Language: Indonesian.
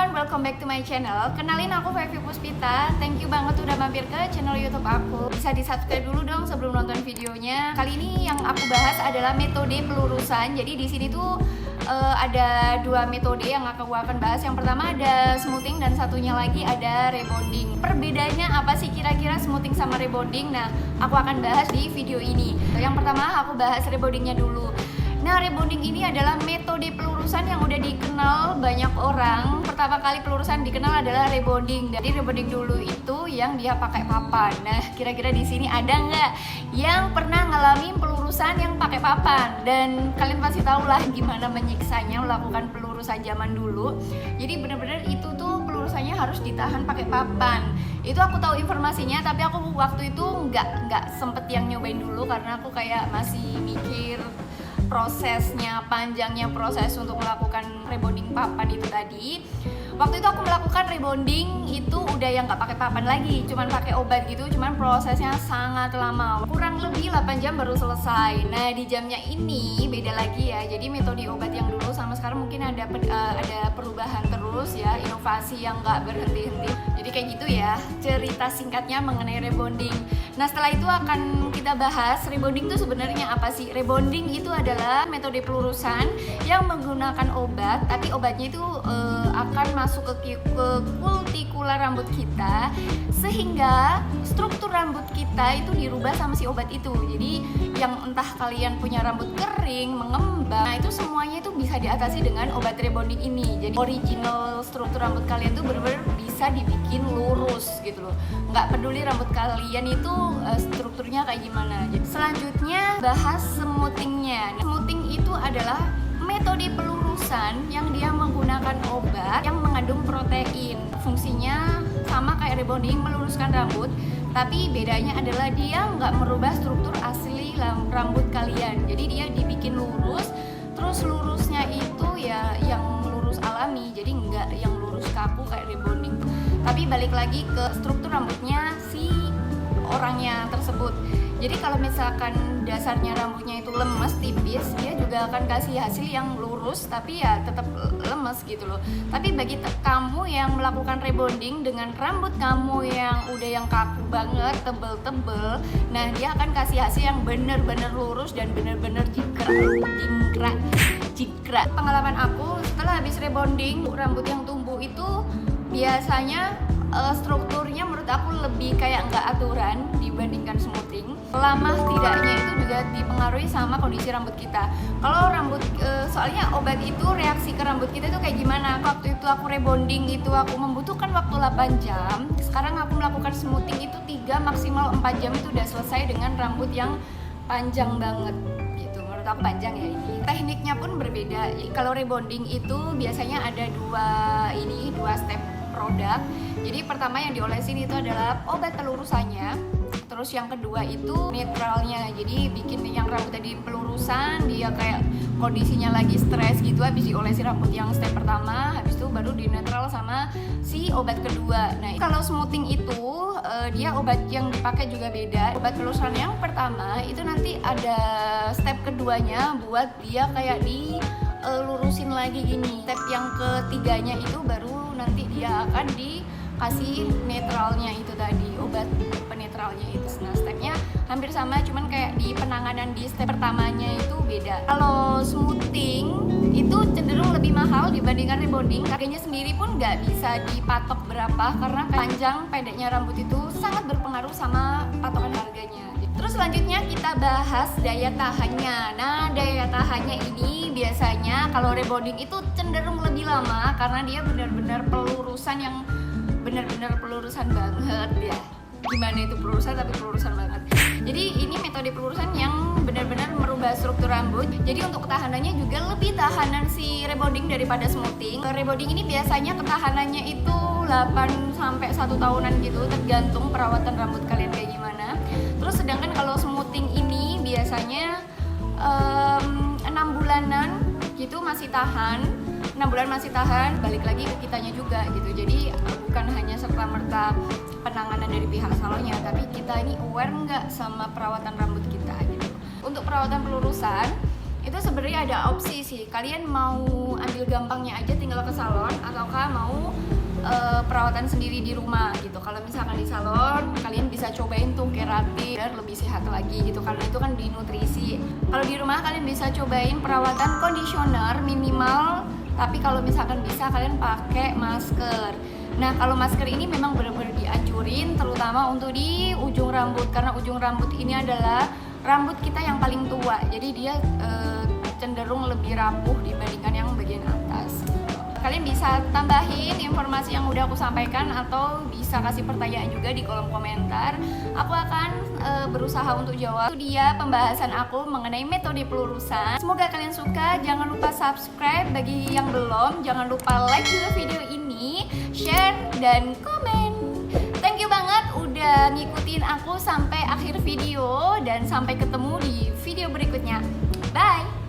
everyone, welcome back to my channel. Kenalin aku Fevi Puspita. Thank you banget udah mampir ke channel YouTube aku. Bisa di-subscribe dulu dong sebelum nonton videonya. Kali ini yang aku bahas adalah metode pelurusan. Jadi di sini tuh ada dua metode yang aku akan bahas. Yang pertama ada smoothing dan satunya lagi ada rebonding. Perbedaannya apa sih kira-kira smoothing sama rebonding? Nah, aku akan bahas di video ini. Yang pertama aku bahas rebondingnya dulu. Nah, rebonding ini adalah metode pelurusan yang udah dikenal banyak orang. Pertama kali pelurusan dikenal adalah rebonding. Jadi rebonding dulu itu yang dia pakai papan. Nah, kira-kira di sini ada nggak yang pernah ngalamin pelurusan yang pakai papan? Dan kalian pasti tahu lah gimana menyiksanya melakukan pelurusan zaman dulu. Jadi benar-benar itu tuh pelurusannya harus ditahan pakai papan. Itu aku tahu informasinya, tapi aku waktu itu nggak sempet yang nyobain dulu karena aku kayak masih mikir prosesnya, panjangnya proses untuk melakukan rebonding papan itu tadi. Waktu itu aku melakukan rebonding itu udah yang nggak pakai papan lagi, cuman pakai obat gitu, cuman prosesnya sangat lama, kurang lebih 8 jam baru selesai. Nah, di jamnya ini beda lagi ya. Jadi metode obat yang dulu sama sekarang mungkin ada perubahan terus ya, inovasi yang nggak berhenti-henti. Jadi kayak gitu ya cerita singkatnya mengenai rebonding. Nah, setelah itu akan kita bahas rebonding itu sebenarnya apa sih? Rebonding itu adalah metode pelurusan yang menggunakan obat, tapi obatnya itu akan masuk ke kultikular rambut kita sehingga struktur rambut kita itu dirubah sama si obat itu. Jadi yang entah kalian punya rambut kering, mengembang, nah itu semuanya itu bisa diatasi dengan obat rebonding ini. Jadi original struktur rambut kalian tuh benar-benar bisa dibikin lurus gitu loh. Nggak peduli rambut kalian itu strukturnya kayak gimana. Jadi selanjutnya bahas smoothingnya. Nah, smoothing itu adalah metode pelurusan yang dia menggunakan obat yang mengandung protein. Fungsinya sama kayak rebonding, meluruskan rambut, tapi bedanya adalah dia nggak merubah struktur asli rambut kalian. Jadi dia dibikin lurus, terus lurusnya itu ya yang lurus alami, jadi nggak yang lurus kaku kayak rebonding. Tapi balik lagi ke struktur rambutnya si orangnya tersebut. Jadi kalau misalkan dasarnya rambutnya itu lemes, tipis, dia juga akan kasih hasil yang lurus tapi ya tetap lemes gitu loh. Tapi bagi kamu yang melakukan rebonding dengan rambut kamu yang udah yang kaku banget, tebel-tebel, nah dia akan kasih hasil yang bener-bener lurus dan bener-bener jingkrak. Pengalaman aku setelah habis rebonding, rambut yang tumbuh itu biasanya strukturnya menurut aku lebih kayak nggak aturan dibandingkan smoothing. Lama tidaknya itu juga dipengaruhi sama kondisi rambut kita. Kalau rambut, soalnya obat itu reaksi ke rambut kita itu kayak gimana. Waktu itu aku rebonding itu aku membutuhkan waktu 8 jam. Sekarang aku melakukan smoothing itu 3 maksimal 4 jam itu udah selesai dengan rambut yang panjang banget gitu. Menurut aku panjang ya ini. Tekniknya pun berbeda. Kalau rebonding itu biasanya ada dua step produk. Jadi pertama yang diolesin itu adalah obat pelurusannya. Terus yang kedua itu netralnya. Jadi bikin yang rambut tadi pelurusan, dia kayak kondisinya lagi stres gitu, habis diolesi rambut yang step pertama, habis itu baru di netral sama si obat kedua. Nah, kalau smoothing itu dia obat yang dipakai juga beda. Obat pelurusan yang pertama itu nanti ada step keduanya buat dia kayak dilurusin lagi gini. Step yang ketiganya itu baru nanti dia akan dikasih netralnya itu tadi, obat penetralnya itu. Nah, stepnya hampir sama, cuman kayak di penanganan di step pertamanya itu beda. Kalau smoothing itu cenderung lebih mahal dibandingkan rebonding. Harganya sendiri pun nggak bisa dipatok berapa karena panjang pendeknya rambut itu sangat berpengaruh sama patokan harganya. Terus selanjutnya kita bahas daya tahannya. Nah, daya tahannya ini biasanya kalau rebonding itu cenderung lebih lama karena dia benar-benar pelurusan yang benar-benar pelurusan banget ya. Gimana itu pelurusan tapi pelurusan banget. Jadi ini metode pelurusan yang benar-benar merubah struktur rambut. Jadi untuk ketahanannya juga lebih tahanan si rebonding daripada smoothing. Rebonding ini biasanya ketahanannya itu 8 sampai 1 tahunan gitu, tergantung perawatan rambut kalian kayak gimana. Terus sedangkan kalau smoothing ini biasanya 6 bulanan gitu masih tahan. 6 bulan masih tahan, balik lagi ke kitanya juga gitu. Jadi bukan hanya serta-merta penanganan dari pihak salonnya, tapi kita ini aware nggak sama perawatan rambut kita gitu. Untuk perawatan pelurusan itu sebenarnya ada opsi sih. Kalian mau ambil gampangnya aja tinggal ke salon, ataukah mau perawatan sendiri di rumah gitu. Kalau misalkan di salon, kalian bisa cobain tuh keratin biar lebih sehat lagi gitu, karena itu kan di nutrisi. Kalau di rumah kalian bisa cobain perawatan conditioner minimal, tapi kalau misalkan bisa kalian pakai masker. Nah, kalau masker ini memang benar-benar dianjurin terutama untuk di ujung rambut, karena ujung rambut ini adalah rambut kita yang paling tua. Jadi dia cenderung lebih rapuh dibandingkan yang bagian atas. Kalian bisa tambahin informasi yang udah aku sampaikan atau bisa kasih pertanyaan juga di kolom komentar. Aku akan berusaha untuk jawab. Itu dia pembahasan aku mengenai metode pelurusan. Semoga kalian suka. Jangan lupa subscribe bagi yang belum. Jangan lupa like juga video ini, share dan komen. Thank you banget udah ngikutin aku sampai akhir video dan sampai ketemu di video berikutnya. Bye.